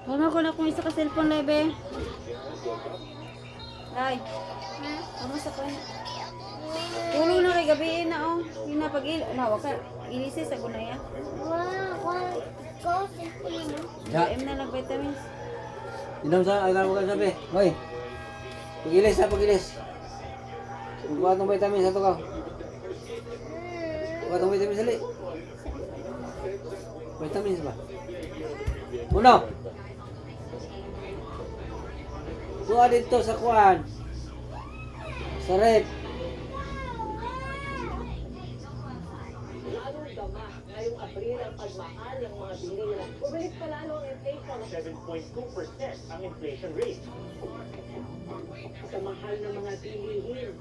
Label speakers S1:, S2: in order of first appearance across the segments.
S1: Ano ko na kung isa ka cellphone lebe? Ay. Ano sa ko? Tulong na kay gabi na oh. Hindi na pag wag ka. Ilisis sa gunaya.
S2: Ya.
S1: M na lang vitamins.
S2: Inom sa, ay mo ka sabi. Hoy. Pagilis ha, pagilis. Buat ng vitamin satu kau. Buat ng vitamin sali. Vitamin ba? Uno. Tuwa dito sa kuan. Sa rep.
S3: Ngayong Abril ang pagmahal ng mga bilihin. Bumalik pa lalo ang inflation. 7.2% ang inflation rate. Sa mahal ng mga bilihin,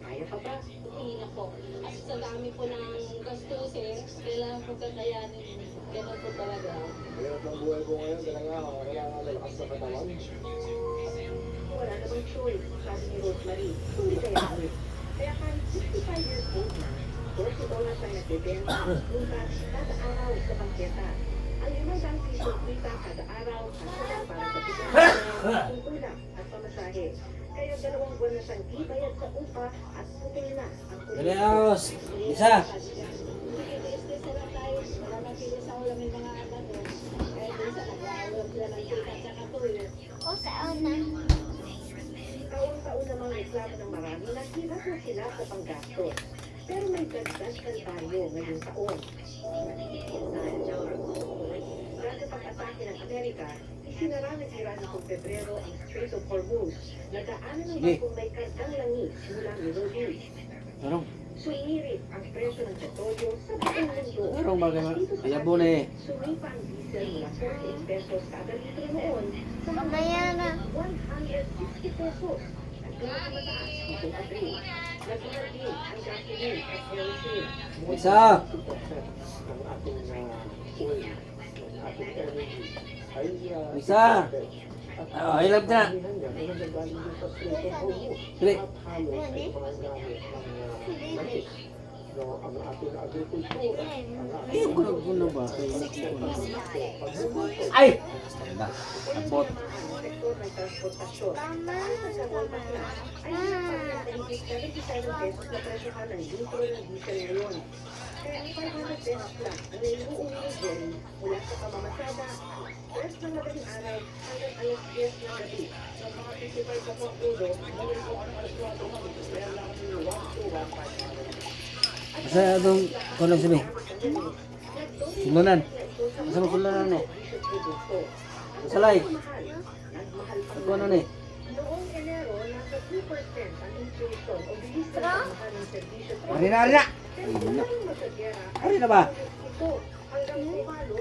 S3: kaya pa ba?
S4: Hindi na po. At sa dami po ng gastusin, kailangan po kakayanin. Ganun po talaga.
S5: Hirap ng buhay ko ngayon, kailangan malakas sa katawan.
S3: Wala namang choice, sabi ni Rosemary. Hindi kaya ulit. Kaya kahit 65 years old na, $40 ang nagbebenta, lutas kada araw sa bangketa. Ang ₱5 kita kada araw, kasalan para sa bigas, tulak at pamasahe. Kaya 2 buwan na siyang ibayad sa upa at putol na ang
S2: Dalios. Isa.
S4: Nag-i-stress na lang tayo. Wala na sila sa ulam yung mga anak ko. Kaya dun sa nag-aalam sila ng kita at saka tuyo.
S3: Taon-taon namang reklamo ng marami na hirap na sila sa panggastos. Pero may dagdag kalbaryo ngayong taon. Dahil pag-atake ng Amerika, isinara ng Iran noong Pebrero ang Strait of Hormuz na daanan ng bagong may kargang langis mula Middle East.
S2: Anong?
S3: Sumirit ang presyo ng petrolyo sa buong mundo.
S2: Anong bagay man? Ayabo na eh.
S3: Sumipa ang diesel mula 48 pesos kada litro noon sa
S6: Mamaya na.
S3: 160 pesos. Nagkaroon na mataas itong Abril. Nagmahal din ang gasoline at kerosene.
S2: Isa.
S5: Ang ating oil, ang ating energy, ay
S2: Isa. Ay, love na.
S5: galing din sa Strait of Hormuz.
S2: Dali.
S5: At halos ay mga gamit ng langis. No, ang ating agrikultura, ang
S2: Ay,
S5: ating
S2: gulo ba?
S5: pagbubuto,
S2: Ay! Basta. Abot.
S3: Ang sektor ng transportasyon. Sa Walmart na ay pinapahigit 77 pesos na presyohan ng litro ng diesel ngayon. Kaya ang 500 pesos lang ang naiuuwi ni Jerry mula sa pamamasada, rest ng madaling araw hanggang alas 10 ng gabi. Sa mga 55 na pong ulo, muli po ang alas 4 mag-declare lang ng 1 to 1.5.
S2: Basta itong kulong sabi. Sulunan. Basta mo sulunan eh. Salay. Ako ano ni?
S3: Noong Enero, nasa 2% ang inflation o bilis na pagmahal ng serbisyo.
S2: Ari na, ari na.
S3: Pero kung magkagera,
S2: Ari na ba?
S3: ito hanggang pumalo